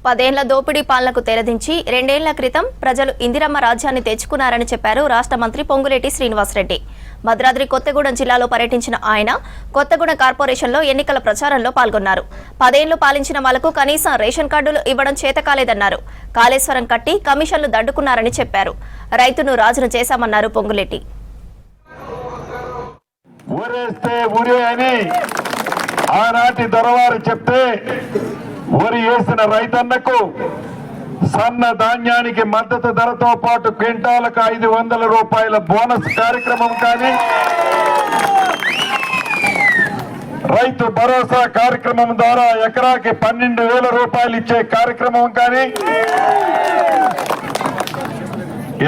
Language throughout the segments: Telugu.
10 ఏళ్ల దోపిడీ పాలనకు తెరదించి 2 ఏళ్ల క్రితం ప్రజలు ఇందిరమ్మ రాజ్యాన్ని తెచ్చుకున్నారని చెప్పారు రాష్ట్ర మంత్రి పొంగులేటి శ్రీనివాసరెడ్డి. భద్రాద్రి కొత్తగూడెం జిల్లాలో పర్యటించిన ఆయన కొత్తగూడెం కార్పొరేషన్లో ఎన్నికల ప్రచారంలో పాల్గొన్నారు. 10 ఏళ్లు పాలించిన వాళ్లకు కనీసం రేషన్ కార్డులు ఇవ్వడం చేతకాలేదన్నారు. కాళేశ్వరం కట్టి కమిషన్లు దండుకున్నారని చెప్పారు. రైతును రాజును చేశామన్నారు పొంగులేటి. ఆనాటి దొరవారు చెప్తే వరి వేసిన రైతన్నకు సన్న ధాన్యానికి మద్దతు ధరతో పాటు క్వింటాలకు 500 రూపాయల బోనస్ కార్యక్రమం కానీ, రైతు భరోసా కార్యక్రమం ద్వారా ఎకరాకి 12,000 రూపాయలు ఇచ్చే కార్యక్రమం కానీ,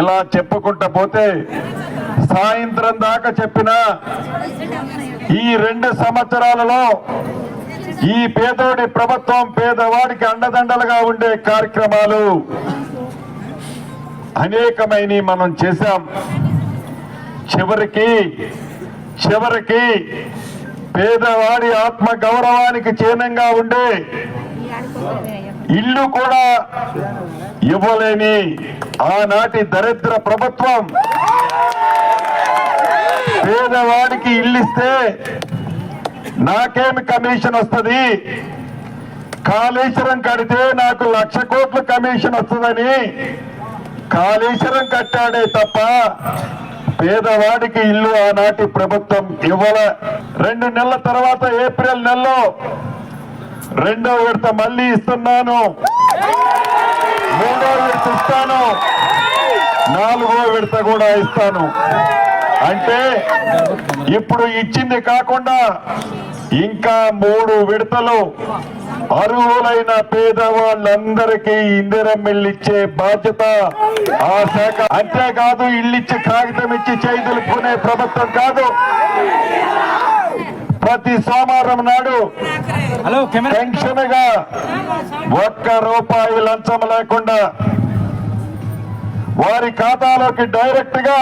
ఇలా చెప్పుకుంటూ పోతే సాయంత్రం దాకా చెప్పిన ఈ 2 సంవత్సరాలలో ఈ పేదోడి ప్రభుత్వం పేదవాడికి అండదండలుగా ఉండే కార్యక్రమాలు అనేకమైన మనం చేశాం. చివరికి పేదవాడి ఆత్మ గౌరవానికి చిహ్నంగా ఉండే ఇల్లు కూడా ఇవ్వలేని ఆనాటి దరిద్ర ప్రభుత్వం పేదవాడికి ఇల్లు ఇస్తే నాకేమి కమిషన్ వస్తుంది, కాళేశ్వరం కడితే నాకు 1,00,000 కోట్ల కమిషన్ వస్తుందని కాళేశ్వరం కట్టాడే తప్ప పేదవాడికి ఇల్లు ఆనాటి ప్రభుత్వం ఇవ్వల. 2 నెలల తర్వాత ఏప్రిల్ నెలలో 2వ విడత మళ్ళీ ఇస్తున్నాను, 3వ విడత ఇస్తాను, 4వ విడత కూడా ఇస్తాను. అంటే ఇప్పుడు ఇచ్చింది కాకుండా ఇంకా 3 విడతలు అర్హులైన పేదవాళ్ళందరికీ ఇందిరమ్మ ఇల్లు ఇచ్చే బాధ్యత ఆ శాఖ. అంతేకాదు ఇల్లిచ్చి కాగితం ఇచ్చి చేతులుకునే ప్రభుత్వం కాదు. ప్రతి సోమవారం నాడు పెన్షన్ గా 1 రూపాయి లంచం లేకుండా వారి ఖాతాలోకి డైరెక్ట్ గా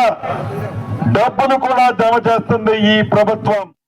డబ్బులు కూడా జమ చేస్తుంది ఈ ప్రభుత్వం.